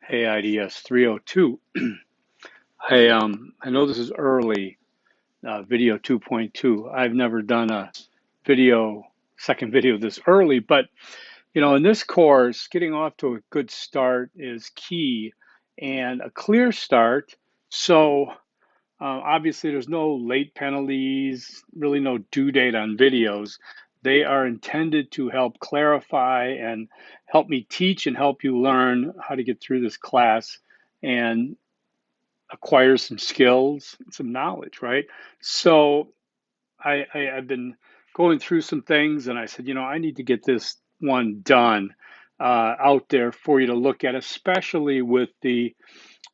Hey, IDS 302. I know this is early, video 2.2. I've never done a second video this early, but in this course, getting off to a good start is key and a clear start. So obviously, there's no late penalties, really no due date on videos. They are intended to help clarify and help me teach and help you learn how to get through this class and acquire some skills, some knowledge, right? So I've been going through some things and I said, I need to get this one done out there for you to look at, especially with the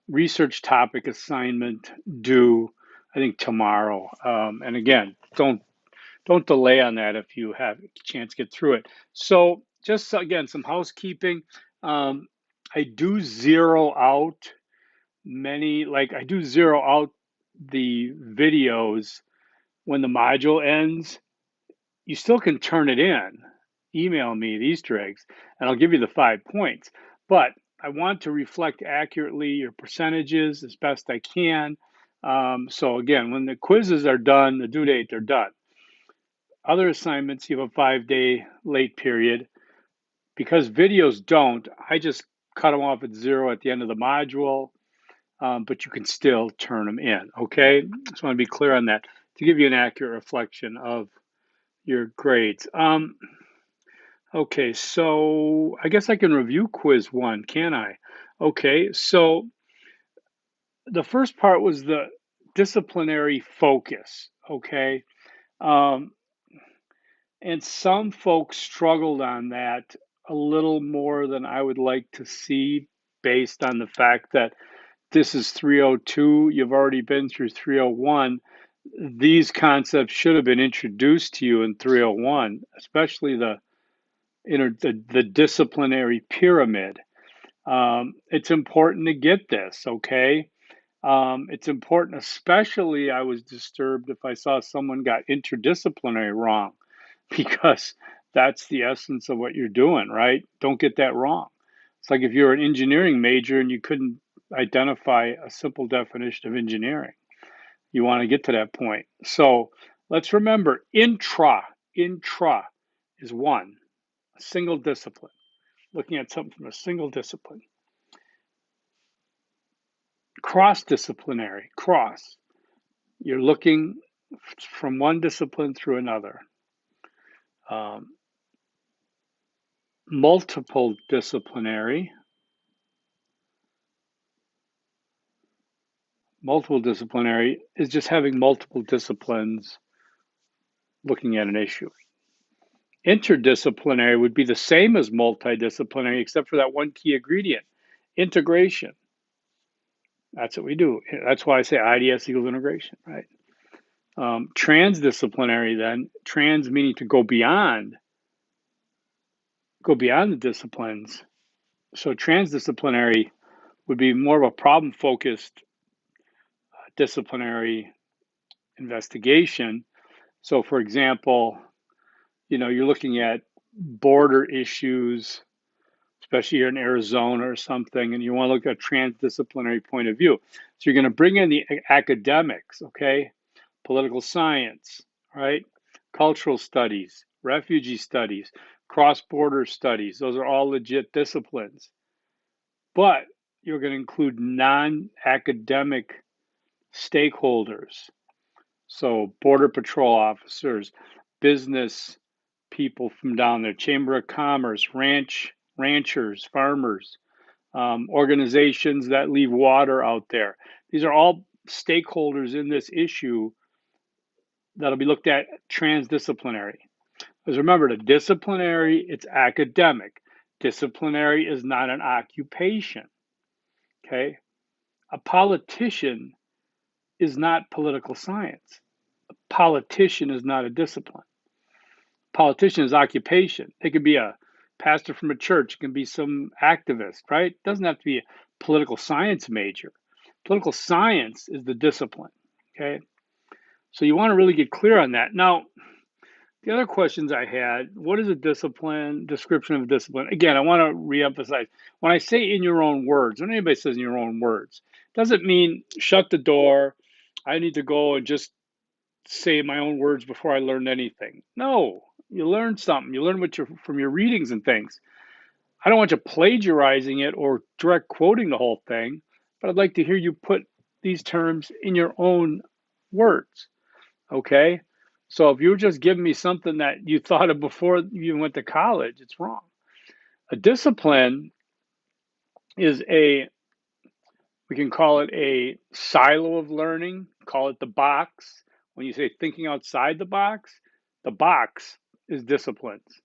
research topic assignment due, I think, tomorrow. And again, don't delay on that if you have a chance to get through it. So just again, some housekeeping. I do zero out I do zero out the videos when the module ends. You still can turn it in, email me the Easter eggs, and I'll give you the 5 points. But I want to reflect accurately your percentages as best I can. So again, when the quizzes are done, the due date, they're done. Other assignments, you have a 5-day late period. Because videos don't, I just cut them off at 0 at the end of the module. But you can still turn them in, okay? Just want to be clear on that to give you an accurate reflection of your grades. Okay, so I guess I can review quiz 1, can I? Okay, so the first part was the disciplinary focus, okay? Um, and some folks struggled on that a little more than I would like to see based on the fact that this is 302. You've already been through 301. These concepts should have been introduced to you in 301, especially the disciplinary pyramid. It's important to get this, okay? It's important, especially I was disturbed if I saw someone got interdisciplinary wrong, because that's the essence of what you're doing, right? Don't get that wrong. It's like if you're an engineering major and you couldn't identify a simple definition of engineering. You want to get to that point. So let's remember intra is one, a single discipline, looking at something from a single discipline. Cross-disciplinary, you're looking from one discipline through another. Multiple disciplinary is just having multiple disciplines looking at an issue. Interdisciplinary would be the same as multidisciplinary, except for that one key ingredient, integration. That's what we do. That's why I say IDS equals integration, right? Transdisciplinary, then, trans meaning to go beyond the disciplines. So transdisciplinary would be more of a problem-focused disciplinary investigation. So, for example, you're looking at border issues, especially here in Arizona or something, and you want to look at a transdisciplinary point of view. So you're going to bring in the academics, okay? Political science, right? Cultural studies, refugee studies, cross-border studies. Those are all legit disciplines. But you're going to include non-academic stakeholders. So border patrol officers, business people from down there, Chamber of Commerce, ranchers, farmers, organizations that leave water out there. These are all stakeholders in this issue that'll be looked at transdisciplinary. Because remember, the disciplinary, it's academic. Disciplinary is not an occupation, okay? A politician is not political science. A politician is not a discipline. Politician is occupation. It could be a pastor from a church, it can be some activist, right? It doesn't have to be a political science major. Political science is the discipline, okay? So you want to really get clear on that. Now, The other questions I had, what is a discipline, description of a discipline? Again, I want to reemphasize, when I say in your own words, when anybody says in your own words, doesn't mean shut the door. I need to go and just say my own words before I learned anything. No, you learn something. You learn what you're from your readings and things. I don't want you plagiarizing it or direct quoting the whole thing, but I'd like to hear you put these terms in your own words. Okay? So if you're just giving me something that you thought of before you even went to college, it's wrong. A discipline is we can call it a silo of learning, call it the box. When you say thinking outside the box is disciplines.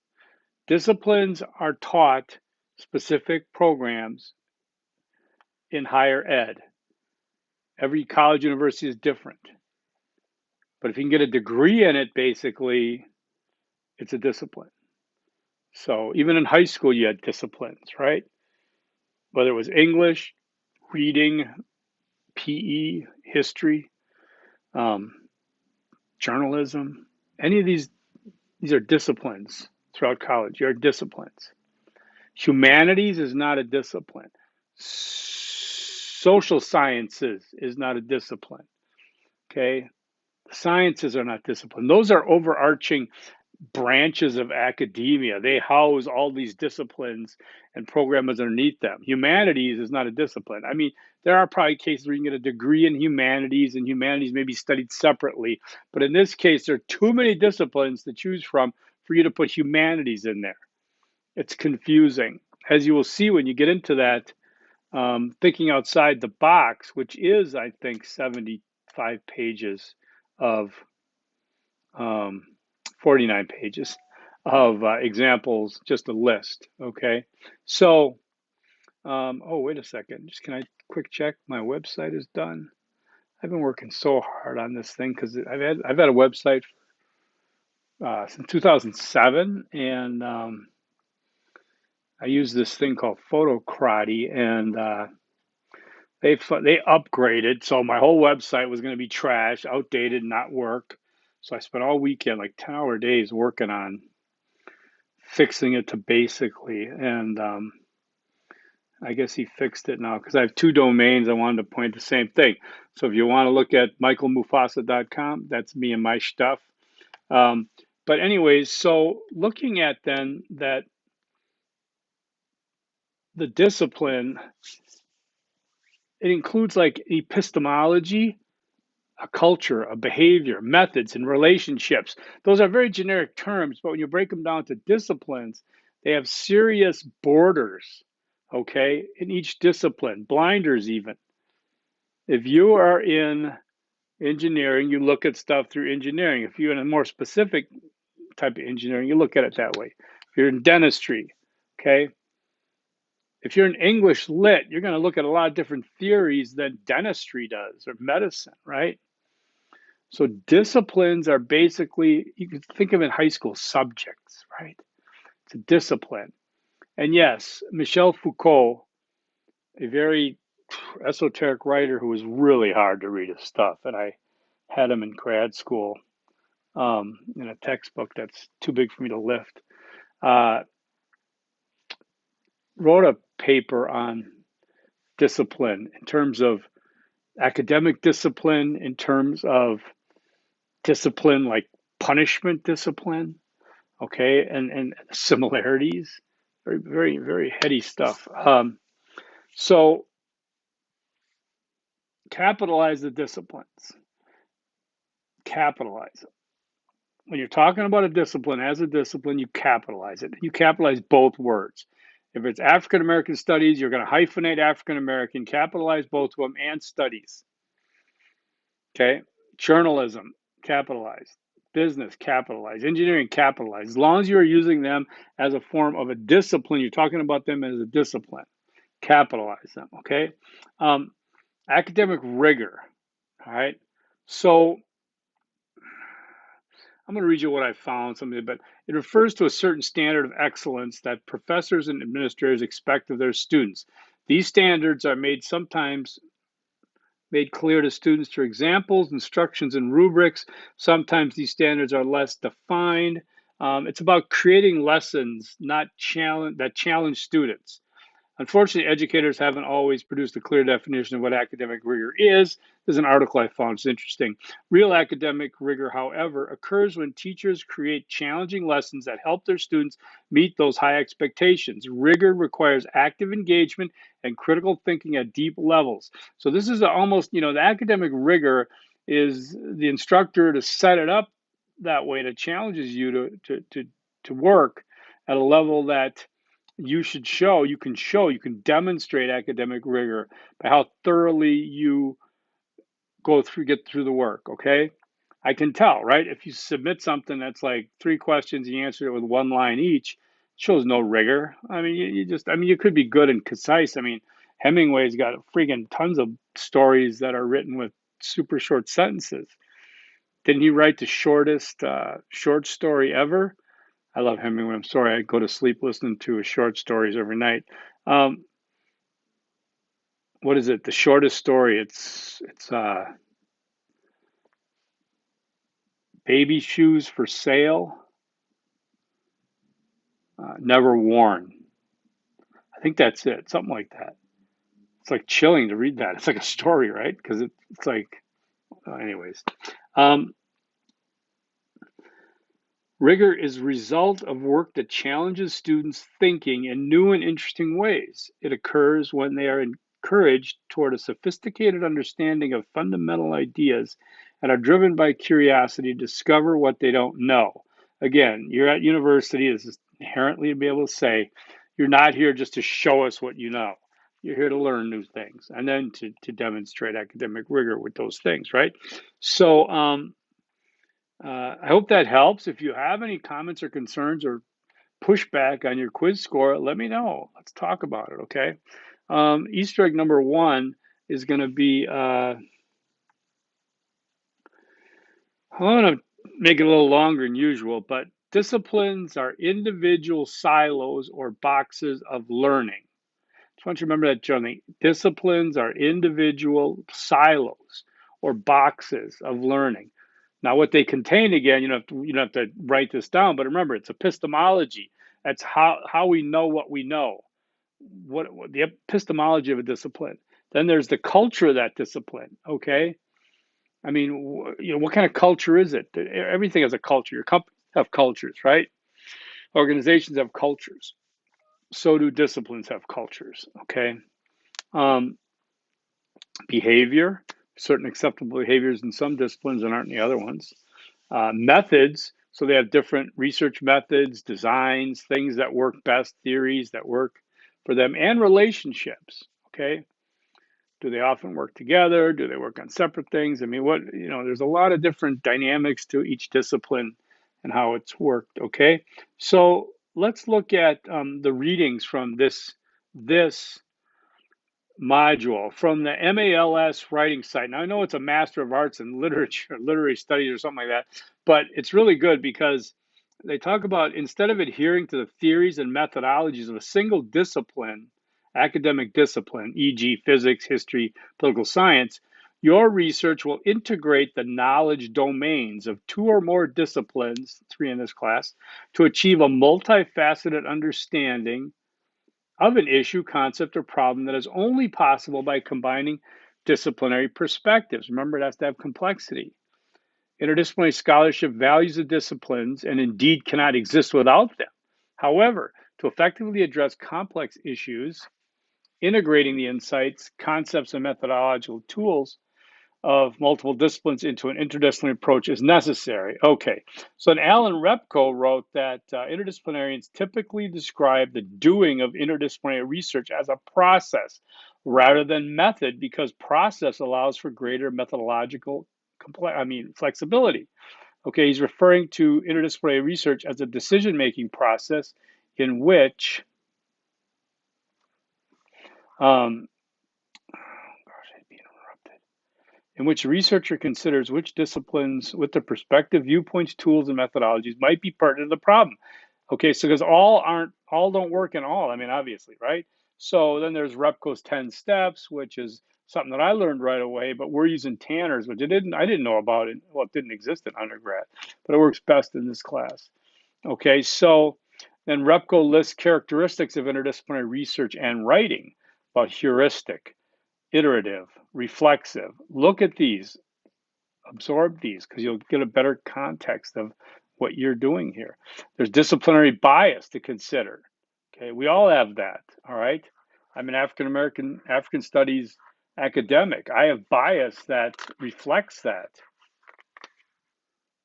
Disciplines are taught specific programs in higher ed. Every college university is different. But if you can get a degree in it, basically, it's a discipline. So even in high school, you had disciplines, right? Whether it was English, reading, PE, history, um, journalism, any of these are disciplines throughout college. You're disciplines. Humanities is not a discipline. Social sciences is not a discipline. Okay. The sciences are not discipline. Those are overarching branches of academia. They house all these disciplines and programs underneath them. Humanities is not a discipline. I mean, there are probably cases where you can get a degree in humanities and humanities may be studied separately. But in this case, there are too many disciplines to choose from for you to put humanities in there. It's confusing. As you will see when you get into that, thinking outside the box, which is, I think, 75 pages of 49 pages of examples, just a list. Okay. So, oh, wait a second. Just can I quick check? My website is done. I've been working so hard on this thing because I've had a website since 2007, and I use this thing called Photocrati, and they upgraded, so my whole website was going to be trash, outdated, not work. So I spent all weekend, like 10-hour days, working on fixing it to basically, and I guess he fixed it now because I have two domains. I wanted to point the same thing. So if you want to look at michaelmufasa.com, that's me and my stuff. Um, but anyways, so looking at then that the discipline, it includes like epistemology, a culture, a behavior, methods, and relationships. Those are very generic terms, but when you break them down to disciplines, they have serious borders, okay, in each discipline, blinders even. If you are in engineering, you look at stuff through engineering. If you're in a more specific type of engineering, you look at it that way. If you're in dentistry, okay, if you're in English lit, you're going to look at a lot of different theories than dentistry does or medicine, right? So disciplines are basically, you can think of in high school subjects, right? It's a discipline. And yes, Michel Foucault, a very esoteric writer who was really hard to read his stuff, and I had him in grad school in a textbook that's too big for me to lift, uh, wrote a paper on discipline in terms of academic discipline, in terms of discipline like punishment discipline, okay, and similarities. Very, very, very heady stuff. So capitalize the disciplines. Capitalize them. When you're talking about a discipline as a discipline, you capitalize it. You capitalize both words. If it's African American studies, you're going to hyphenate African American, capitalize both of them, and studies. Okay? Journalism, capitalize. Business, capitalize. Engineering, capitalize. As long as you're using them as a form of a discipline, you're talking about them as a discipline. Capitalize them, okay? Academic rigor, all right? So I'm going to read you what I found, something, but it refers to a certain standard of excellence that professors and administrators expect of their students. These standards are sometimes made clear to students through examples, instructions, and rubrics. Sometimes these standards are less defined. It's about creating lessons that challenge students. Unfortunately, educators haven't always produced a clear definition of what academic rigor is. There's an article I found, it's interesting. Real academic rigor, however, occurs when teachers create challenging lessons that help their students meet those high expectations. Rigor requires active engagement and critical thinking at deep levels. So this is almost, the academic rigor is the instructor to set it up that way that challenges you to work at a level that you can demonstrate academic rigor by how thoroughly you get through the work. Okay. I can tell, right? If you submit something that's like 3 questions, you answer it with 1 line each, shows no rigor. I mean, you could be good and concise. I mean, Hemingway's got freaking tons of stories that are written with super short sentences. Didn't he write the shortest short story ever? I love Hemingway. I'm sorry, I go to sleep listening to his short stories every night. Um, what is it? The shortest story. It's baby shoes for sale, never worn. I think that's it. Something like that. It's like chilling to read that. It's like a story, right? Because it's like, anyways. Um, Rigor is a result of work that challenges students' thinking in new and interesting ways. It occurs when they are encouraged toward a sophisticated understanding of fundamental ideas and are driven by curiosity to discover what they don't know. Again, you're at university, this is inherently to be able to say, you're not here just to show us what you know. You're here to learn new things and then to demonstrate academic rigor with those things, right? So, I hope that helps. If you have any comments or concerns or pushback on your quiz score, let me know. Let's talk about it, okay? Easter egg number 1 is going to be, I'm going to make it a little longer than usual, but disciplines are individual silos or boxes of learning. Just want you to remember that, Johnny. Disciplines are individual silos or boxes of learning. Now, what they contain, again, you don't have to write this down, but remember, it's epistemology. That's how we know what we know. What the epistemology of a discipline. Then there's the culture of that discipline. Okay, I mean, what kind of culture is it? Everything has a culture. Your companies have cultures, right? Organizations have cultures. So do disciplines have cultures. Okay. Um, Behavior, certain acceptable behaviors in some disciplines and aren't in the other ones. Methods, so they have different research methods, designs, things that work best, theories that work for them, and relationships. Okay. Do they often work together? Do they work on separate things? I mean, there's a lot of different dynamics to each discipline and how it's worked. Okay. So let's look at the readings from this module from the MALS writing site. Now, I know it's a Master of Arts in Literature, Literary Studies, or something like that, but it's really good because they talk about instead of adhering to the theories and methodologies of a single discipline, academic discipline, e.g., physics, history, political science, your research will integrate the knowledge domains of 2 or more disciplines, 3 in this class, to achieve a multifaceted understanding of an issue, concept, or problem that is only possible by combining disciplinary perspectives. Remember, it has to have complexity. Interdisciplinary scholarship values the disciplines and indeed cannot exist without them. However, to effectively address complex issues, integrating the insights, concepts, and methodological tools of multiple disciplines into an interdisciplinary approach is necessary. Okay, so Alan Repko wrote that interdisciplinarians typically describe the doing of interdisciplinary research as a process rather than method because process allows for greater methodological flexibility. Okay, he's referring to interdisciplinary research as a decision-making process in which um, in which a researcher considers which disciplines with their perspective, viewpoints, tools, and methodologies might be pertinent to the problem. Okay, so because all don't work in all, I mean, obviously, right? So then there's Repko's 10 steps, which is something that I learned right away, but we're using Tanner's, which I didn't know about it. Well, it didn't exist in undergrad, but it works best in this class. Okay, so then Repko lists characteristics of interdisciplinary research and writing about heuristic, iterative, reflexive. Look at these, absorb these, because you'll get a better context of what you're doing here. There's disciplinary bias to consider. Okay, we all have that. All right, I'm an African studies academic. I have bias that reflects that.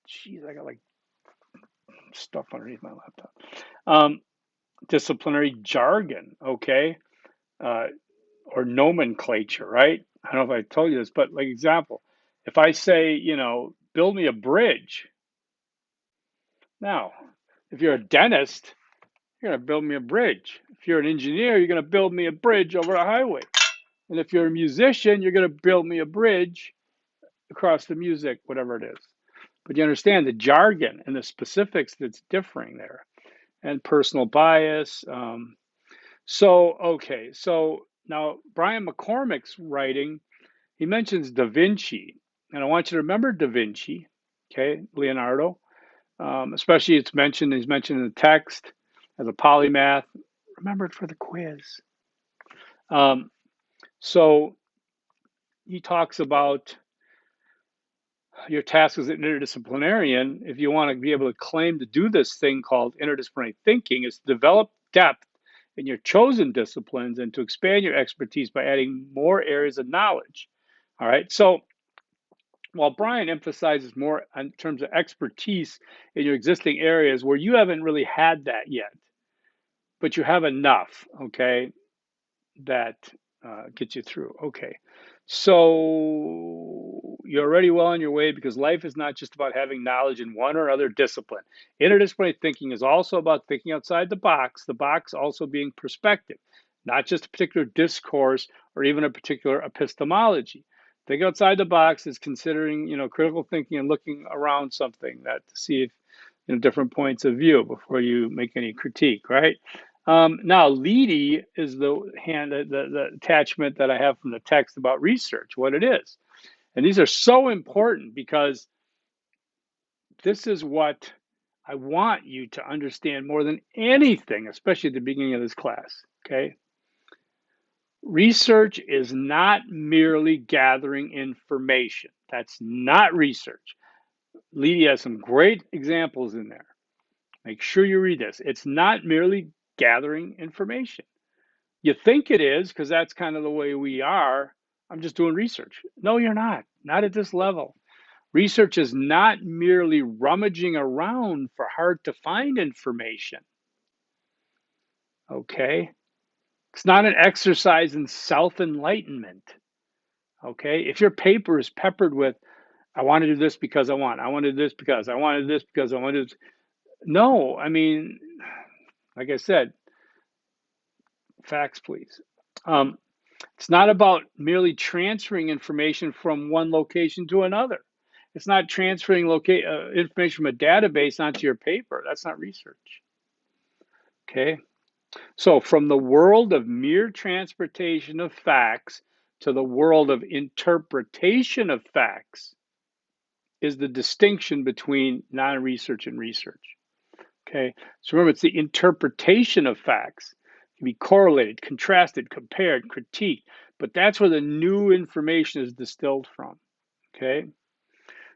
Jeez, I got like stuff underneath my laptop. Um, Disciplinary jargon. Okay, uh, or nomenclature, right? I don't know if I told you this, but like example, if I say, build me a bridge. Now, if you're a dentist, you're going to build me a bridge. If you're an engineer, you're going to build me a bridge over a highway. And if you're a musician, you're going to build me a bridge across the music, whatever it is. But you understand the jargon and the specifics that's differing there, and personal bias. So now Brian McCormick's writing, he mentions Da Vinci, and I want you to remember Da Vinci, okay, Leonardo. Especially he's mentioned in the text as a polymath. Remember it for the quiz. Um, so he talks about your task as an interdisciplinarian, if you want to be able to claim to do this thing called interdisciplinary thinking, is to develop depth in your chosen disciplines and to expand your expertise by adding more areas of knowledge. All right. So while Brian emphasizes more in terms of expertise in your existing areas where you haven't really had that yet, but you have enough, okay, that gets you through. Okay. So you're already well on your way because life is not just about having knowledge in one or other discipline. Interdisciplinary thinking is also about thinking outside the box also being perspective, not just a particular discourse or even a particular epistemology. Think outside the box is considering, critical thinking and looking around something that to see if different points of view before you make any critique, right? Now, Leedy is the attachment that I have from the text about research, what it is. And these are so important because this is what I want you to understand more than anything, especially at the beginning of this class, okay? Research is not merely gathering information. That's not research. Leedy has some great examples in there. Make sure you read this. It's not merely gathering information. You think it is because that's kind of the way we are. I'm just doing research. No, you're not. Not at this level. Research is not merely rummaging around for hard to find information. Okay? It's not an exercise in self enlightenment. Okay? If your paper is peppered with, I want to do this because I want to do this because I want to do this because I want to do this. No, I mean, like I said, facts, please. It's not about merely transferring information from one location to another. It's not transferring information from a database onto your paper. That's not research. Okay. So, from the world of mere transportation of facts to the world of interpretation of facts is the distinction between non research and research. Okay. So, remember, it's the interpretation of facts. It can be correlated, contrasted, compared, critiqued, but that's where the new information is distilled from. Okay.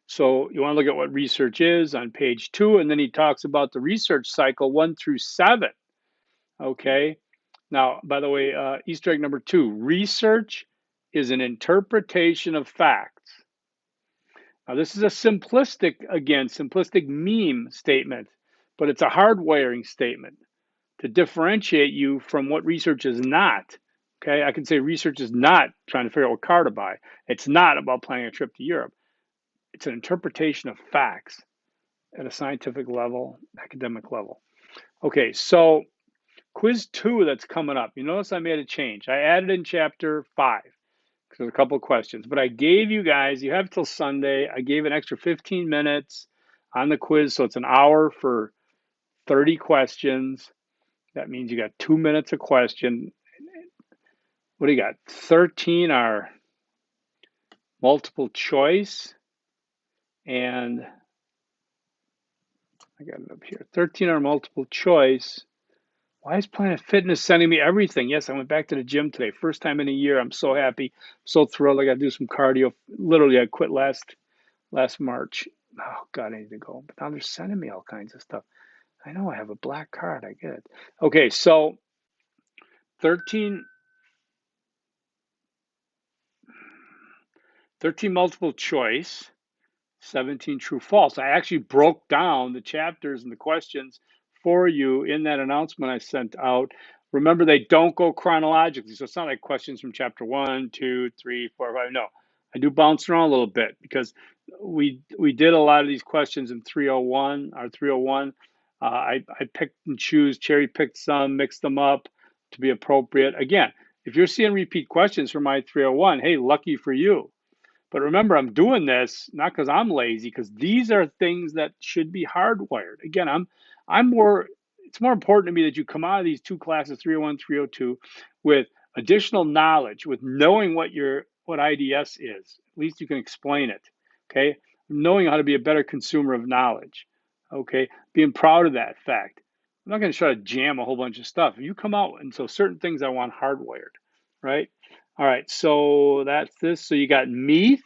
So you want to look at what research is on page 2, and then he talks about the research cycle 1 through 7. Okay. Now, by the way, Easter egg number 2, research is an interpretation of facts. Now, this is a simplistic meme statement, but it's a hardwiring statement to differentiate you from what research is not. Okay, I can say research is not trying to figure out what car to buy. It's not about planning a trip to Europe. It's an interpretation of facts at a scientific level, academic level. Okay, so quiz 2 that's coming up. You notice I made a change. I added in chapter 5 because there's a couple of questions, but I gave you guys, you have till Sunday. I gave an extra 15 minutes on the quiz, so it's an hour for 30 questions. That means you got 2 minutes a question. What do you got? 13 are multiple choice, and I got it up here. 13 are multiple choice. Why is Planet Fitness sending me everything? Yes, I went back to the gym today. First time in a year. I'm so happy, so thrilled. I got to do some cardio. Literally, I quit last March. Oh God, I need to go. But now they're sending me all kinds of stuff. I know I have a black card. I get it. Okay, so 13 multiple choice, 17 true false. I actually broke down the chapters and the questions for you in that announcement I sent out. Remember, they don't go chronologically. So it's not like questions from chapter 1, 2, 3, 4, 5. No, I do bounce around a little bit because we did a lot of these questions in 301, our 301. I picked and choose, cherry picked some, mixed them up to be appropriate. Again, if you're seeing repeat questions from my 301, hey, lucky for you. But remember, I'm doing this not because I'm lazy, because these are things that should be hardwired. Again, I'm more. It's more important to me that you come out of these two classes, 301, 302, with additional knowledge, with knowing what IDS is. At least you can explain it. Okay, knowing how to be a better consumer of knowledge. Okay, being proud of that fact. I'm not going to try to jam a whole bunch of stuff. You come out, and so certain things I want hardwired, right? All right, so that's this. So you got Meath,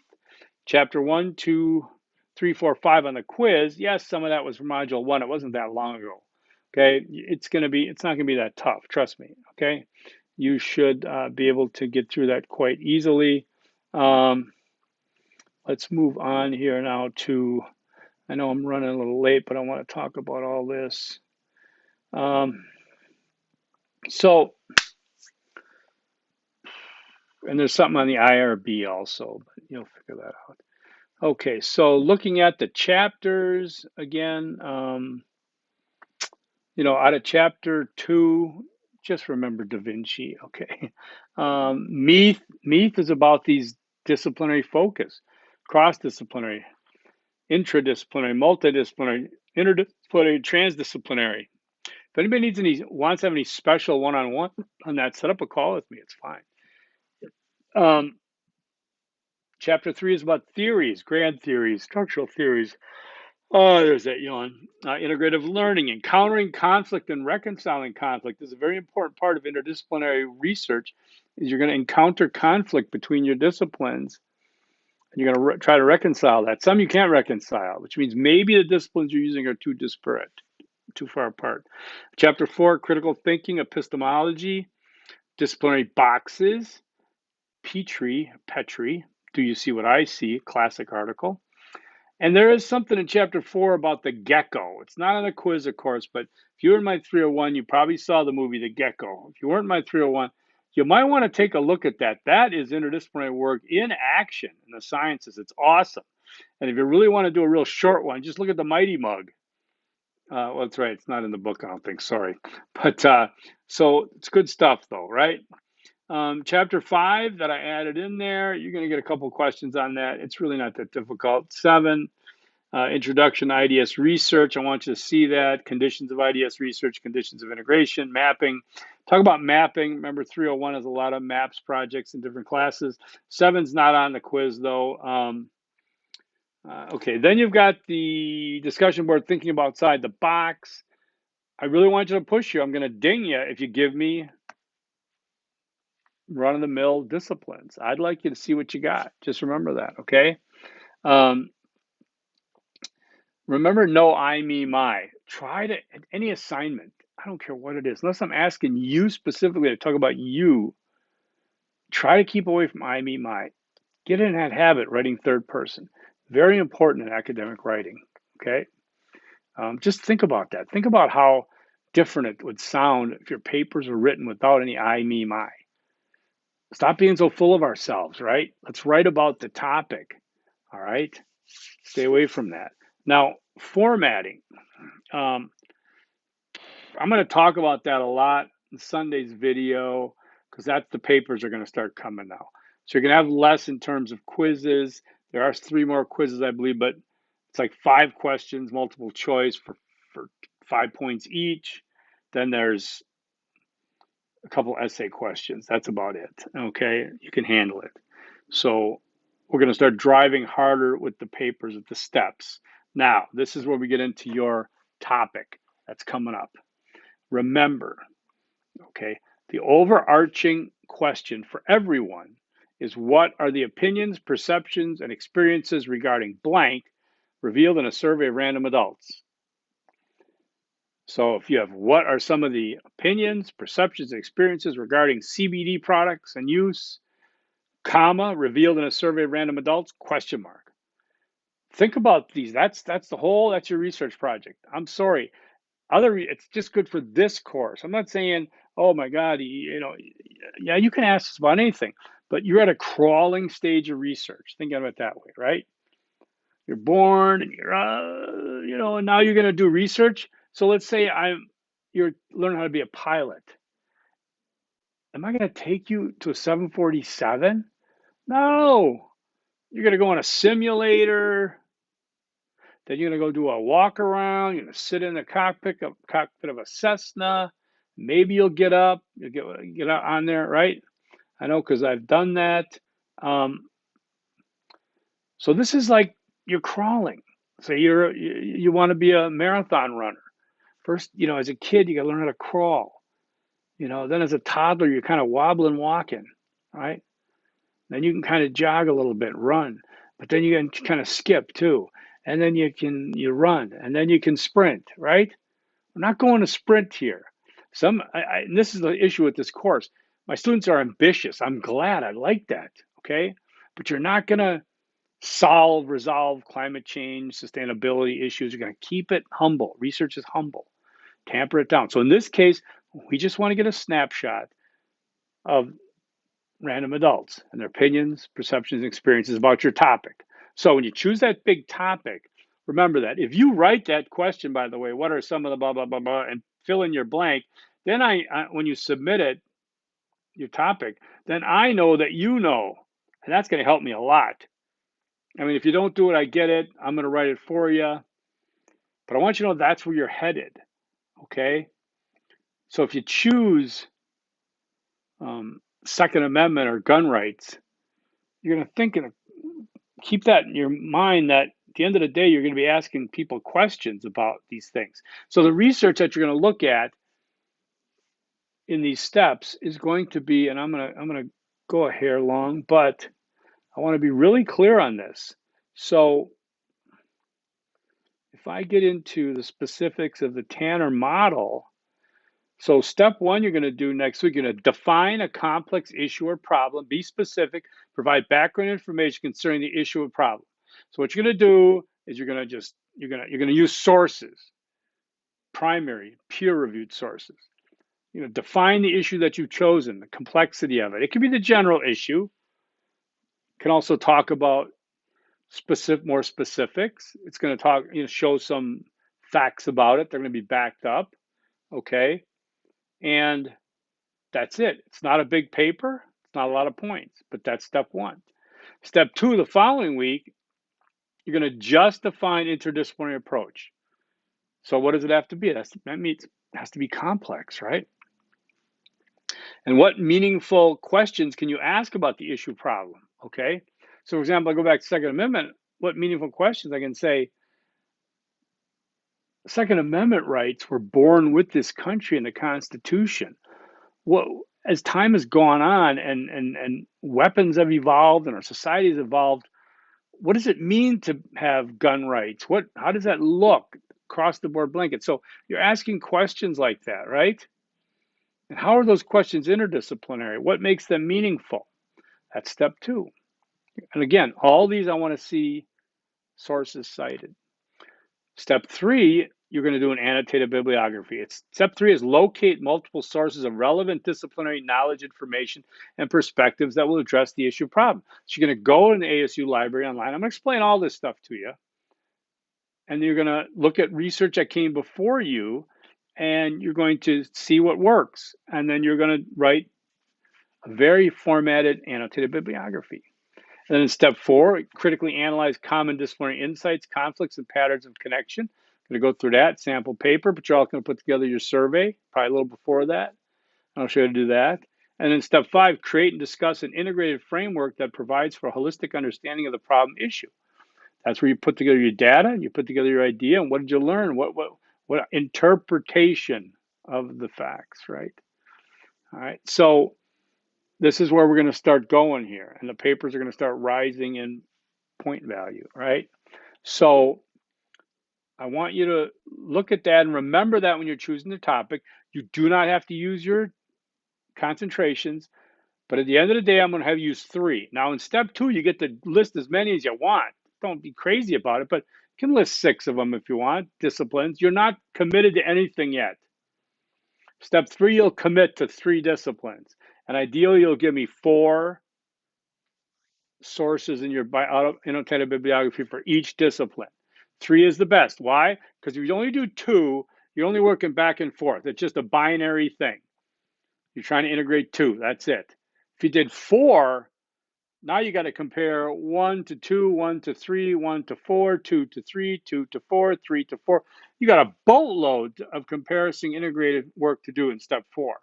chapter 1, 2, 3, 4, 5 on the quiz. Yes, some of that was from module 1. It wasn't that long ago. Okay, it's not gonna be that tough. Trust me. Okay, you should be able to get through that quite easily. Um, let's move on here now to. I know I'm running a little late, but I want to talk about all this. Um, so, and there's something on the IRB also, but you'll figure that out. Okay, so looking at the chapters again, out of chapter 2, just remember Da Vinci, okay? Meath is about these disciplinary focus, cross-disciplinary, intradisciplinary, multidisciplinary, interdisciplinary, transdisciplinary. If anybody wants to have any special one-on-one on that, set up a call with me. It's fine. Chapter 3 is about theories, grand theories, structural theories. Oh, there's that yawn. Integrative learning, encountering conflict and reconciling conflict is a very important part of interdisciplinary research. Is you're going to encounter conflict between your disciplines, and you're going to try to reconcile that. Some you can't reconcile, which means maybe the disciplines you're using are too disparate, too far apart. Chapter 4, critical thinking, epistemology, disciplinary boxes, Petri. Do you see what I see? Classic article. And there is something in chapter 4 about the gecko. It's not on the quiz, of course, but if you were in my 301, you probably saw the movie The Gecko. If you weren't in my 301, you might want to take a look at that. That is interdisciplinary work in action in the sciences. It's awesome. And if you really want to do a real short one, just look at the Mighty Mug. Well, that's right. It's not in the book, I don't think. Sorry. But so it's good stuff, though, right? Chapter 5 that I added in there, you're going to get a couple questions on that. It's really not that difficult. 7, introduction to IDS research. I want you to see that. Conditions of IDS research, conditions of integration, mapping. Talk about mapping. Remember, 301 has a lot of maps projects in different classes. 7's not on the quiz, though. Okay, then you've got the discussion board, thinking about outside the box. I really want you to push you. I'm going to ding you if you give me run-of-the-mill disciplines. I'd like you to see what you got. Just remember that, okay? Remember, no I, me, my. Try to, any assignment, I don't care what it is, unless I'm asking you specifically to talk about you, try to keep away from I, me, my. Get in that habit, writing third person. Very important in academic writing, okay? Just think about that. Think about how different it would sound if your papers were written without any I, me, my. Stop being so full of ourselves, right? Let's write about the topic, all right? Stay away from that. Now, formatting. I'm going to talk about that a lot in Sunday's video because that's the papers are going to start coming now. So you're going to have less in terms of quizzes. There are 3 more quizzes, I believe, but it's like 5 questions, multiple choice for 5 points each. Then there's a couple essay questions. That's about it. Okay, you can handle it. So we're going to start driving harder with the papers, with the steps. Now, this is where we get into your topic that's coming up. Remember, okay, the overarching question for everyone is, what are the opinions, perceptions, and experiences regarding blank revealed in a survey of random adults? So if you have, what are some of the opinions, perceptions, and experiences regarding CBD products and use, comma, revealed in a survey of random adults, question mark. Think about these. That's your research project. I'm sorry. It's just good for this course. I'm not saying, oh my God, yeah, you can ask us about anything, but you're at a crawling stage of research. Think of it that way, right? You're born and and now you're going to do research. So let's say you're learning how to be a pilot. Am I going to take you to a 747? No. You're going to go on a simulator. Then you're going to go do a walk around. You're going to sit in the cockpit of a Cessna. Maybe you'll get up. You'll get out on there, right? I know because I've done that. So this is like you're crawling. So you want to be a marathon runner. First, as a kid, you got to learn how to crawl. Then as a toddler, you're kind of wobbling, walking, right? Then you can kind of jog a little bit, run, but then you can kind of skip too. And then you run, and then you can sprint, right? We're not going to sprint here. And this is the issue with this course. My students are ambitious. I'm glad. I like that, okay? But you're not going to resolve climate change, sustainability issues. You're going to keep it humble. Research is humble. Tamper it down. So in this case, we just want to get a snapshot of random adults and their opinions, perceptions, and experiences about your topic. So when you choose that big topic, remember that. If you write that question, by the way, what are some of the blah, blah, blah, blah, and fill in your blank, then when you submit it, your topic, then I know that you know, and that's going to help me a lot. I mean, if you don't do it, I get it. I'm going to write it for you. But I want you to know that's where you're headed, okay? So if you choose Second Amendment or gun rights, you're going to think and keep that in your mind that at the end of the day, you're going to be asking people questions about these things. So the research that you're going to look at in these steps is going to be, and I'm going to go a hair long, but I want to be really clear on this. So if I get into the specifics of the Tanner model, so step one, you're going to do next week, you're going to define a complex issue or problem, be specific, provide background information concerning the issue or problem. So what you're going to do is you're going to use sources, primary, peer-reviewed sources. Define the issue that you've chosen, the complexity of it. It could be the general issue. It can also talk about more specifics. It's going to show some facts about it. They're going to be backed up, okay? And that's it. It's not a big paper. It's not a lot of points, but that's step one. Step two, the following week, you're going to just define interdisciplinary approach. So what does it have to be? That means it has to be complex, right? And what meaningful questions can you ask about the issue problem, okay? So for example, I go back to Second Amendment, what meaningful questions I can say, Second Amendment rights were born with this country and the Constitution. As time has gone on and weapons have evolved and our society has evolved, what does it mean to have gun rights? How does that look across the board blanket? So you're asking questions like that, right? And how are those questions interdisciplinary? What makes them meaningful? That's step two. And again, all these I want to see sources cited. Step three, you're going to do an annotated bibliography. Step three is locate multiple sources of relevant disciplinary knowledge, information, and perspectives that will address the issue problem. So you're going to go in the ASU library online. I'm going to explain all this stuff to you. And you're going to look at research that came before you, and you're going to see what works. And then you're going to write a very formatted annotated bibliography. And then in step four, critically analyze common disciplinary insights, conflicts, and patterns of connection. I'm going to go through that sample paper, but you're all going to put together your survey, probably a little before that. I'll show you how to do that. And then step five, create and discuss an integrated framework that provides for a holistic understanding of the problem issue. That's where you put together your data, you put together your idea, and what did you learn? What interpretation of the facts, right? All right. So this is where we're going to start going here, and the papers are going to start rising in point value, right? So I want you to look at that and remember that when you're choosing the topic. You do not have to use your concentrations, but at the end of the day, I'm going to have you use 3. Now, in step 2, you get to list as many as you want. Don't be crazy about it, but you can list 6 of them if you want, disciplines. You're not committed to anything yet. Step 3, you'll commit to 3 disciplines. And ideally, you'll give me 4 sources in your annotated bibliography for each discipline. 3 is the best. Why? Because if you only do 2, you're only working back and forth. It's just a binary thing. You're trying to integrate 2. That's it. If you did 4, now you got to compare 1 to 2, 1 to 3, 1 to 4, 2 to 3, 2 to 4, 3 to 4. You got a boatload of comparison integrated work to do in step 4.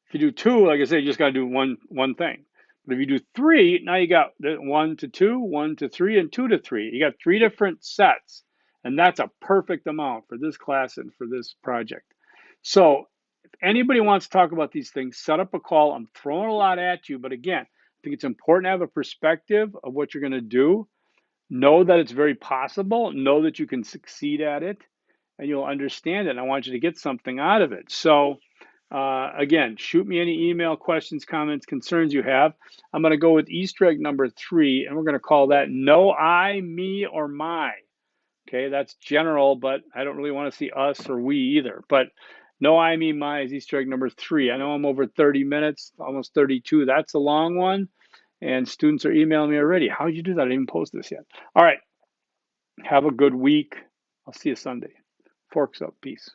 If you do 2, like I said, you just got to do one thing. But if you do 3, now you got 1 to 2, 1 to 3, and 2 to 3. You got 3 different sets, and that's a perfect amount for this class and for this project. So if anybody wants to talk about these things, set up a call. I'm throwing a lot at you, but again, I think it's important to have a perspective of what you're going to do. Know that it's very possible. Know that you can succeed at it, and you'll understand it. And I want you to get something out of it. So again, shoot me any email questions, comments, concerns you have. I'm going to go with Easter egg number 3, and we're going to call that no I, me, or my. Okay, that's general, but I don't really want to see us or we either. But no I, me, my is Easter egg number 3. I know I'm over 30 minutes, almost 32. That's a long one. And students are emailing me already. How did you do that? I didn't even post this yet. All right. Have a good week. I'll see you Sunday. Forks up. Peace.